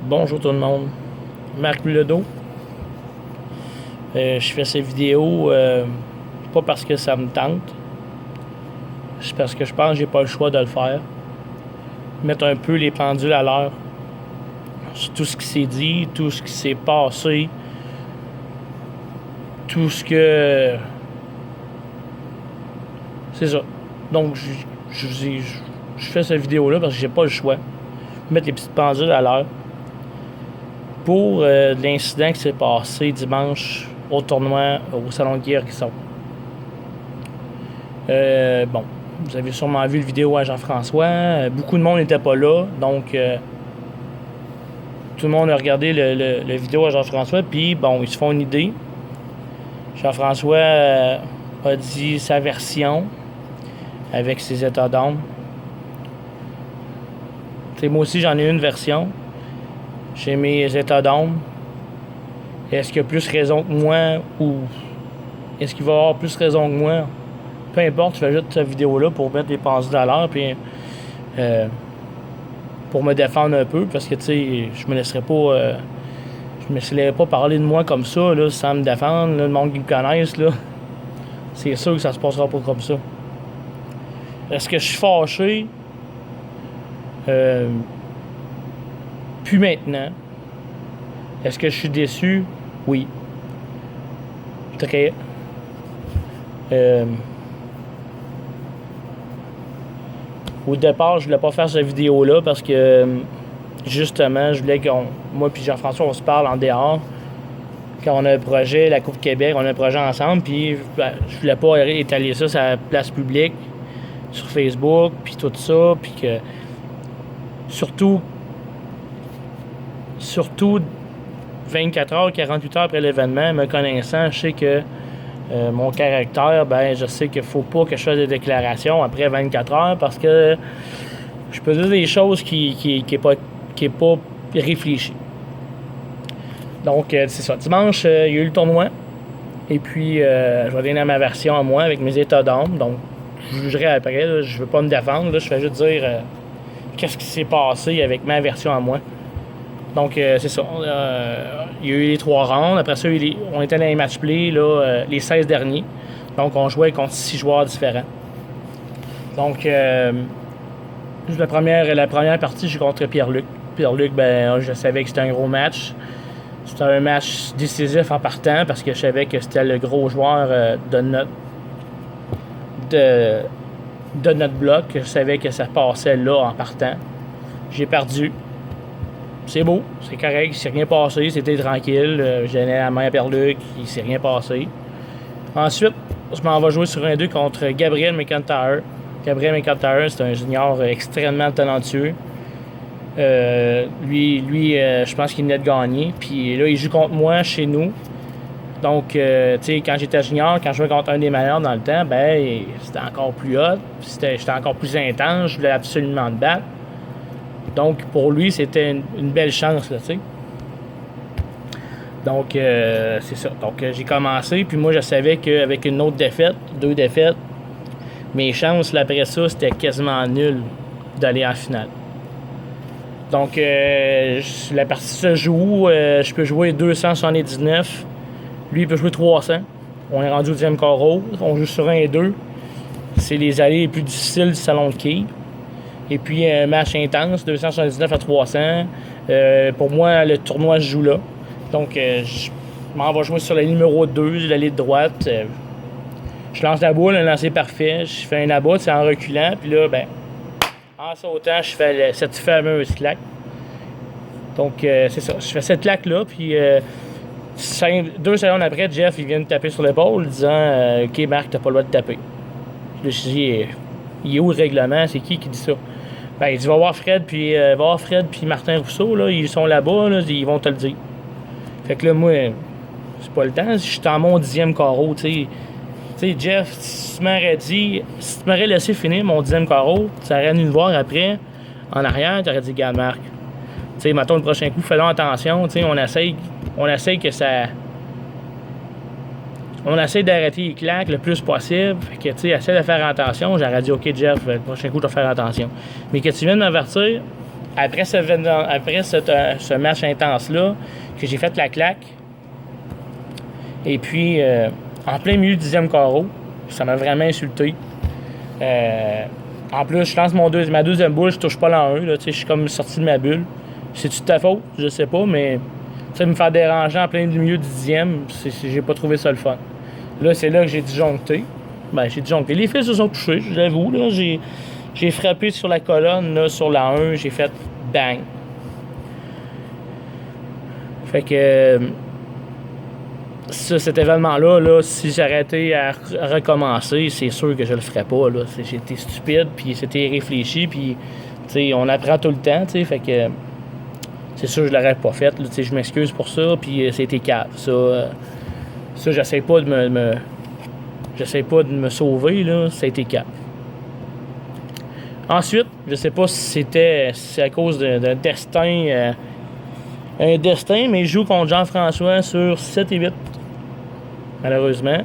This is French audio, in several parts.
Bonjour tout le monde, Marc Ledo. Je fais ces vidéos pas parce que ça me tente, c'est parce que je pense que j'ai pas le choix de le faire. Mettre un peu les pendules à l'heure sur tout ce qui s'est dit, tout ce qui s'est passé, tout ce que... C'est ça. Donc je fais cette vidéo-là parce que j'ai pas le choix. Mettre les petites pendules à l'heure pour l'incident qui s'est passé dimanche au tournoi au Salon de Guérison. Bon, vous avez sûrement vu la vidéo à Jean-François. Beaucoup de monde n'était pas là, donc tout le monde a regardé le vidéo à Jean-François, puis bon, ils se font une idée. Jean-François a dit sa version avec ses états d'âme. T'sais, moi aussi, j'en ai une version. J'ai mes états d'âme. Est-ce qu'il a plus raison que moi ou est-ce qu'il va avoir plus raison que moi? Peu importe, je fais juste cette vidéo-là pour mettre les pendules à l'heure puis pour me défendre un peu parce que tu sais, je me laisserais pas parler de moi comme ça là, sans me défendre. Là, le monde qui me connaisse, là, c'est sûr que ça se passera pas comme ça. Est-ce que je suis fâché? Puis maintenant. Est-ce que je suis déçu? Oui. Très. Au départ, je voulais pas faire cette vidéo-là parce que justement, je voulais moi et Jean-François, on se parle en dehors. Quand on a un projet, la Coupe Québec, on a un projet ensemble, puis je voulais pas étaler ça sur la place publique, sur Facebook, puis tout ça, puis que surtout 24 heures, 48 heures après l'événement, me connaissant, je sais que mon caractère, ben je sais qu'il faut pas que je fasse des déclarations après 24 heures parce que je peux dire des choses qui est pas réfléchi. Donc, c'est ça. Dimanche, il y a eu le tournoi. Et puis, je vais donner ma version à moi avec mes états d'âme. Donc, je jugerai après. Là, je veux pas me défendre. Là, je vais juste dire qu'est-ce qui s'est passé avec ma version à moi. Donc, c'est ça. Il y a eu les 3 rounds. Après ça, on était dans les match-play, les 16 derniers. Donc, on jouait contre 6 joueurs différents. Donc, la première partie, j'ai contre Pierre-Luc. Pierre-Luc, ben, je savais que c'était un gros match. C'était un match décisif en partant parce que je savais que c'était le gros joueur de notre bloc. Je savais que ça passait là en partant. J'ai perdu. C'est beau, c'est correct, il s'est rien passé, c'était tranquille. J'ai donné la main à Pierre-Luc, il s'est rien passé. Ensuite, je m'en vais jouer sur un 2 contre Gabriel McIntyre. Gabriel McIntyre, c'est un junior extrêmement talentueux. Lui, je pense qu'il venait de gagner. Puis là, il joue contre moi chez nous. Donc, tu sais, quand j'étais junior, quand je jouais contre un des meilleurs dans le temps, ben, c'était encore plus hot. J'étais encore plus intense. Je voulais absolument le battre. Donc, pour lui, c'était une belle chance, là, tu sais. Donc, c'est ça. Donc, j'ai commencé. Puis moi, je savais qu'avec une autre défaite, 2 défaites, mes chances, là, après ça, c'était quasiment nul d'aller en finale. Donc, la partie se joue. Je peux jouer 279. Lui, il peut jouer 300. On est rendu au 10e carreau. On joue sur 1 et 2. C'est les allées les plus difficiles du salon de quilles. Et puis, un match intense, 279 à 300. Pour moi, le tournoi se joue là. Donc, je m'en vais jouer sur la numéro 2, la ligne droite. Je lance la boule, un lancer parfait. Je fais un abat, c'est en reculant. Puis là, ben, en sautant, je fais cette fameuse claque. Donc, c'est ça. Je fais cette claque-là, puis 2 secondes après, Jeff, il vient me taper sur l'épaule, disant « OK, Marc, t'as pas le droit de taper. » Je me suis dit « Il est où le règlement? C'est qui dit ça? » Ben, il dit « Va voir Fred, puis Martin Rousseau, là, ils sont là-bas, là, ils vont te le dire. » Fait que là, moi, c'est pas le temps. Je suis en mon 10e carreau, tu sais. Tu sais, Jeff, si tu m'aurais laissé finir mon 10e carreau, tu aurais venu me voir après, en arrière, tu aurais dit, regarde, Marc, tu sais, mettons le prochain coup, fais-le attention, tu sais, on essaye que ça. On essaie d'arrêter les claques le plus possible. Fait que, tu sais, essaie de faire attention. J'aurais dit, OK, Jeff, le prochain coup, je vais faire attention. Mais que tu viennes m'avertir, après ce match intense-là, que j'ai fait la claque, et puis en plein milieu du 10e carreau, ça m'a vraiment insulté. En plus, je lance ma deuxième boule, je touche pas l'an 1, là, je suis comme sorti de ma bulle. C'est-tu de ta faute? Je sais pas, mais me faire déranger en plein milieu du 10e, j'ai pas trouvé ça le fun. Là, c'est là que j'ai disjoncté. J'ai disjoncté. Les fils se sont touchés, j'avoue. Là, j'ai frappé sur la colonne, là, sur la 1, j'ai fait bang. Fait que cet événement-là, là, si j'arrêtais à recommencer, c'est sûr que je le ferais pas. Là. J'étais stupide, puis c'était irréfléchi, puis on apprend tout le temps, fait que c'est sûr que je l'aurais pas fait. Là, je m'excuse pour ça, puis c'était cave. Ça, j'essaie pas de me sauver, là, ça a été cave. Ensuite, je sais pas si c'est à cause d'un destin, un destin, mais je joue contre Jean-François sur 7 et 8. Malheureusement.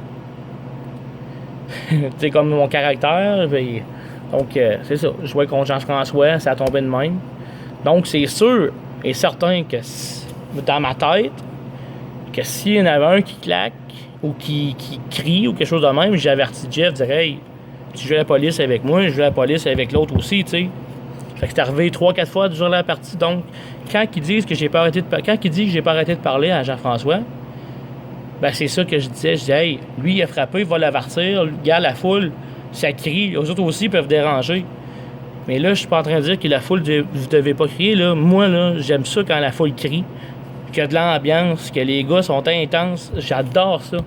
C'est comme mon caractère. Donc, c'est ça. Je jouais contre Jean-François, ça a tombé de même. Donc, c'est sûr et certain que dans ma tête, que s'il y en avait un qui claque ou qui crie ou quelque chose de même, j'ai averti Jeff, je dirais, hey, tu joues la police avec moi, je joue la police avec l'autre aussi, tu sais. Fait que c'est arrivé 3-4 fois durant la partie. Donc, quand ils disent que j'ai pas arrêté de parler à Jean-François, ben c'est ça que je disais. Je disais, hey, lui, il a frappé, il va l'avertir. Regarde, la foule, ça crie. Les autres aussi peuvent déranger. Mais là, je suis pas en train de dire que la foule, vous devez pas crier. Là. Moi, là, j'aime ça quand la foule crie. Qu'il y a de l'ambiance, que les gars sont intenses. J'adore ça.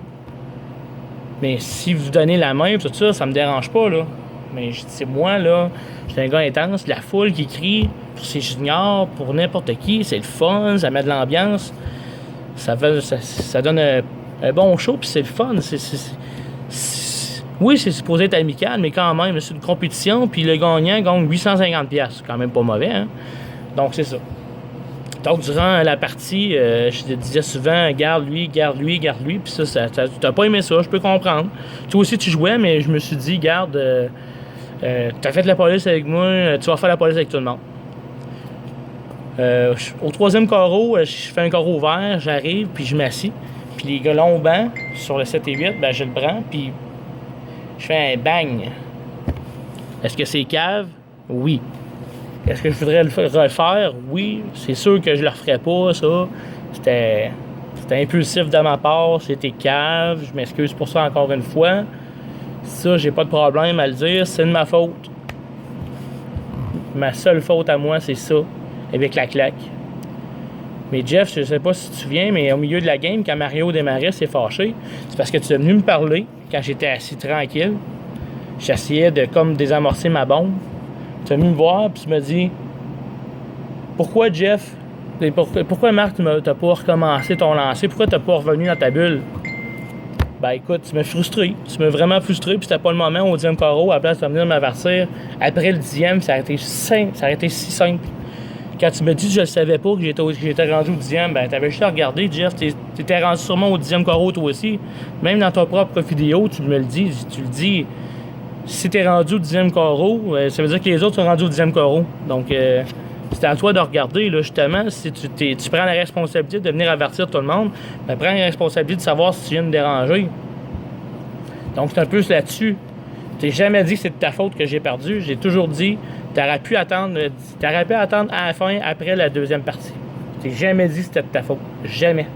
Mais si vous donnez la main, tout ça, ça me dérange pas, là. Mais c'est moi, là, je suis un gars intense. La foule qui crie pour ses juniors, pour n'importe qui, c'est le fun, ça met de l'ambiance. Ça donne un bon show, puis c'est le fun. Oui, c'est supposé être amical, mais quand même, c'est une compétition, puis le gagnant gagne 850$. C'est quand même pas mauvais, hein? Donc, c'est ça. Donc, durant la partie, je disais souvent, garde lui, puis ça t'as pas aimé ça, je peux comprendre. Toi aussi, tu jouais, mais je me suis dit, garde, t'as fait la police avec moi, tu vas faire la police avec tout le monde. Au 3e carreau, je fais un carreau ouvert, j'arrive, puis je m'assis. Puis les gars longs bancs, sur le 7 et 8, ben je le prends, puis je fais un bang. Est-ce que c'est cave? Oui. Est-ce que je voudrais le refaire? Oui. C'est sûr que je le referais pas, ça. C'était impulsif de ma part, c'était cave. Je m'excuse pour ça encore une fois. Ça, j'ai pas de problème à le dire, c'est de ma faute. Ma seule faute à moi, c'est ça, avec la claque. Mais Jeff, je sais pas si tu te souviens, mais au milieu de la game, quand Mario démarrait, s'est fâché. C'est parce que tu es venu me parler quand j'étais assis tranquille. J'essayais de comme désamorcer ma bombe. Tu es venu me voir, puis tu m'as dit, pourquoi Jeff, pourquoi Marc, tu n'as pas recommencé ton lancer? Pourquoi tu n'as pas revenu dans ta bulle? Ben écoute, tu m'as frustré. Tu m'as vraiment frustré, puis c'était pas le moment au 10e carreau, à la place de venir m'avertir. Après le 10e, ça a été si simple. Quand tu me dis que je ne savais pas que j'étais rendu au 10e, ben t'avais juste à regarder, Jeff, t'étais rendu sûrement au 10e carreau toi aussi. Même dans ta propre vidéo, tu me le dis. Tu le dis, si t'es rendu au 10e carreau, ça veut dire que les autres sont rendus au 10e carreau. Donc, c'est à toi de regarder, là, justement, si tu prends la responsabilité de venir avertir tout le monde, ben prends la responsabilité de savoir si tu viens de déranger. Donc, c'est un peu là-dessus. T'ai jamais dit que c'est de ta faute que j'ai perdu. J'ai toujours dit, t'aurais pu attendre à la fin, après la deuxième partie. T'ai jamais dit que c'était de ta faute. Jamais.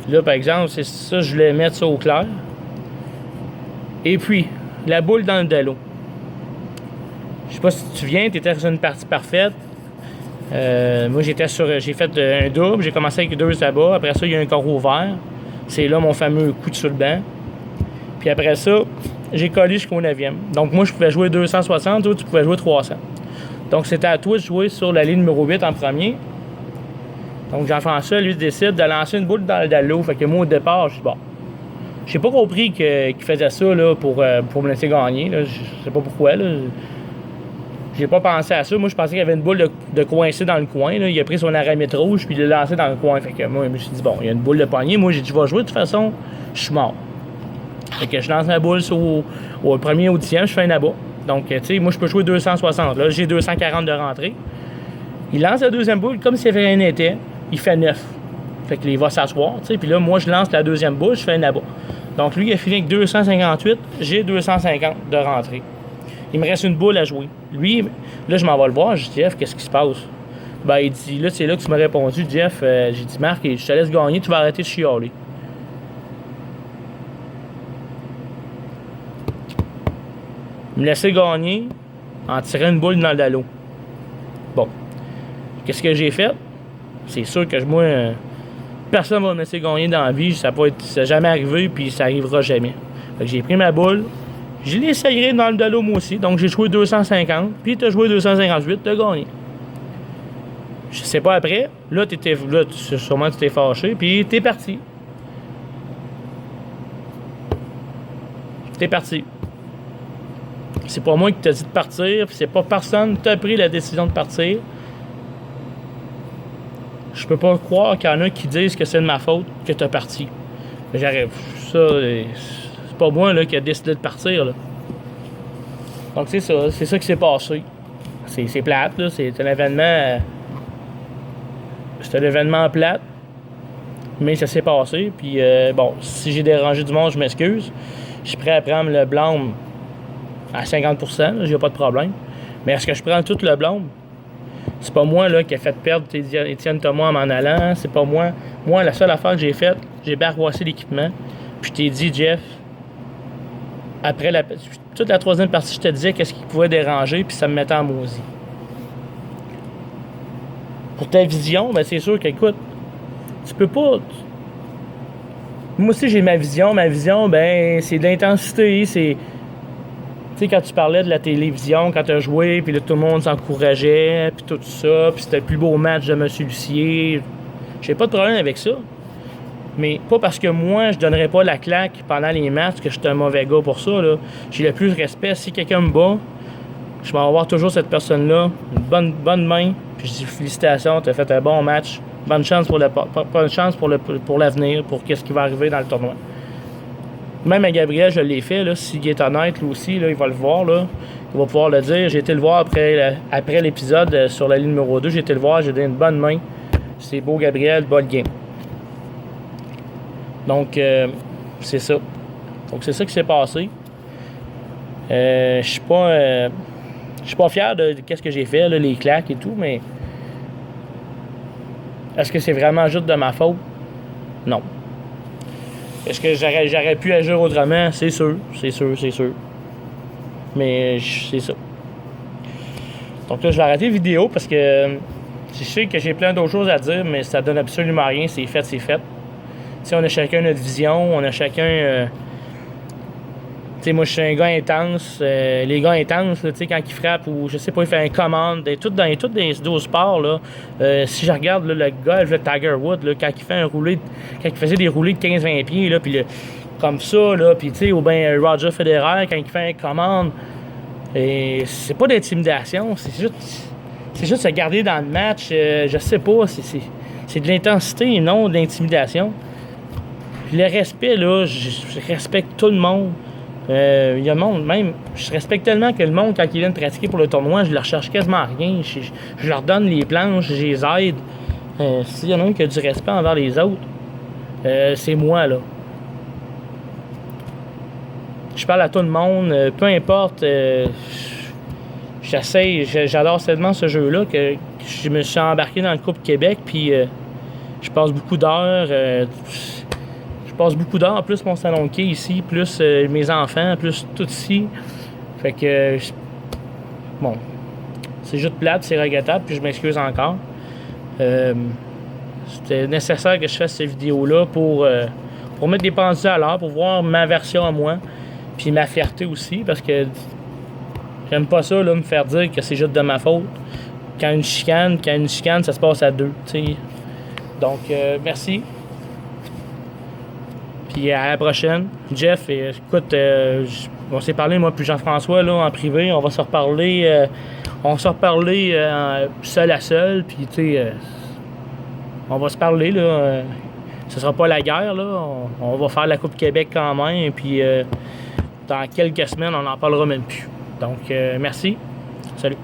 Là, par exemple, c'est ça, je voulais mettre ça au clair. Et puis, la boule dans le dallo. Je sais pas si tu te souviens, t'étais sur une partie parfaite. Moi, j'ai fait un double. J'ai commencé avec 2 abats. Après ça, il y a un carreau ouvert. C'est là mon fameux coup de sur le banc. Puis après ça, j'ai collé jusqu'au 9e. Donc, moi, je pouvais jouer 260, toi, tu pouvais jouer 300. Donc, c'était à toi de jouer sur la ligne numéro 8 en premier. Donc, Jean-François, lui, décide de lancer une boule dans le dallo. Fait que moi, au départ, je dis bon. J'ai pas compris qu'il faisait ça là, pour me laisser gagner. Là. Je sais pas pourquoi. Là. J'ai pas pensé à ça. Moi, je pensais qu'il y avait une boule de coincée dans le coin. Là. Il a pris son aramètre rouge puis il l'a lancé dans le coin. Fait que moi, je me suis dit, bon, il y a une boule de poignée. Moi, j'ai dit, je vais jouer de toute façon. Je suis mort. Fait que je lance ma boule au premier ou au 10e, je fais un abat. Donc, tu sais, moi, je peux jouer 260. Là, j'ai 240 de rentrée. Il lance la deuxième boule comme si rien n'était. Il fait 9. Fait qu'il va s'asseoir, tu sais. Puis là, moi, je lance la deuxième boule, je fais là-bas. Donc, lui, il a fini avec 258. J'ai 250 de rentrée. Il me reste une boule à jouer. Lui, là, je m'en vais le voir. Je dis, Jeff, qu'est-ce qui se passe? Ben, il dit, là, c'est là que tu m'as répondu, Jeff. J'ai dit, Marc, je te laisse gagner, tu vas arrêter de chialer. Il me laissait gagner en tirant une boule dans le dallo. Bon. Qu'est-ce que j'ai fait? C'est sûr que moi, personne ne va me laisser gagner dans la vie. Ça n'a jamais arrivé, puis ça n'arrivera jamais. Fait que j'ai pris ma boule, je l'ai serré dans le dallo moi aussi. Donc j'ai joué 250, puis tu as joué 258, tu as gagné. Je sais pas après. Là, sûrement tu t'es fâché, puis t'es parti. T'es parti. C'est pas moi qui t'ai dit de partir, puis c'est pas personne qui t'a pris la décision de partir. Je peux pas croire qu'il y en a qui disent que c'est de ma faute que t'as parti. J'arrive. Ça, c'est pas moi là, qui a décidé de partir. Là. Donc c'est ça qui s'est passé. C'est plate, là. C'est un événement. C'est un événement plate. Mais ça s'est passé. Puis bon, si j'ai dérangé du monde, je m'excuse. Je suis prêt à prendre le blâme à 50%, j'ai pas de problème. Mais est-ce que je prends tout le blâme? C'est pas moi là, qui a fait perdre Étienne Thomas en m'en allant. C'est pas moi. Moi, la seule affaire que j'ai faite, j'ai barboissé l'équipement. Puis je t'ai dit, Jeff, après toute la troisième partie, je te disais qu'est-ce qui pouvait déranger, puis ça me mettait en maudit. Pour ta vision, ben c'est sûr qu'écoute, tu peux pas. Moi aussi, j'ai ma vision. Ma vision, ben, c'est de l'intensité. C'est. Tu sais, quand tu parlais de la télévision, quand tu as joué, puis là, tout le monde s'encourageait, puis tout ça, puis c'était le plus beau match de M. Lucier. J'ai pas de problème avec ça. Mais pas parce que moi, je donnerais pas la claque pendant les matchs que je suis un mauvais gars pour ça, là. J'ai le plus de respect. Si quelqu'un me bat, je vais avoir toujours cette personne-là, une bonne main, puis je dis félicitations, tu as fait un bon match. Bonne chance pour l'avenir, pour qu'est-ce qui va arriver dans le tournoi. Même à Gabriel, je l'ai fait, là, s'il est honnête, lui aussi, là, il va le voir, là. Il va pouvoir le dire. J'ai été le voir après l'épisode sur la ligne numéro 2. J'ai été le voir, j'ai donné une bonne main. C'est beau, Gabriel, bas le game. Donc, c'est ça. Donc, c'est ça qui s'est passé. Je suis pas fier de ce que j'ai fait, là, les claques et tout, mais est-ce que c'est vraiment juste de ma faute? Non. Est-ce que j'aurais pu agir autrement? C'est sûr. Mais c'est ça. Donc là, je vais arrêter la vidéo parce que je sais que j'ai plein d'autres choses à dire, mais ça donne absolument rien. C'est fait. Tu sais, on a chacun notre vision, on a chacun... Tu sais, moi, je suis un gars intense. Les gars intenses, tu sais, quand ils frappent ou, je sais pas, ils font une commande, tout dans les vidéos sport, là, si je regarde là, le golf, le Tiger Woods, là, quand il fait quand il faisait des roulés de 15-20 pieds, là, puis comme ça, là, puis tu sais, ou bien Roger Federer, quand il fait une commande, et c'est pas d'intimidation, c'est juste se garder dans le match, je sais pas, c'est de l'intensité et non de l'intimidation. Puis le respect, là, je respecte tout le monde. Il y a le monde, même, je respecte tellement que le monde, quand ils viennent pratiquer pour le tournoi, je leur cherche quasiment rien. Je leur donne les planches, je les aide. S'il y en a un qui a du respect envers les autres, c'est moi, là. Je parle à tout le monde, peu importe. J'adore tellement ce jeu-là que je me suis embarqué dans le Coupe Québec, puis je passe beaucoup d'heures. Je passe beaucoup d'heures, plus mon salon de quai ici, plus mes enfants, plus tout ici. Fait que, bon, c'est juste plate, c'est regrettable, puis je m'excuse encore. C'était nécessaire que je fasse cette vidéo-là pour mettre des pendules à l'heure, pour voir ma version à moi, puis ma fierté aussi, parce que j'aime pas ça, là, me faire dire que c'est juste de ma faute. Quand une chicane, ça se passe à deux, tu sais. Donc, merci. Puis à la prochaine. Jeff, écoute, on s'est parlé, moi puis Jean-François, là, en privé. On va se reparler. Seul à seul. Puis, tu sais, on va se parler, là. Ce sera pas la guerre, là. On va faire la Coupe Québec quand même. Puis, dans quelques semaines, on n'en parlera même plus. Donc, merci. Salut.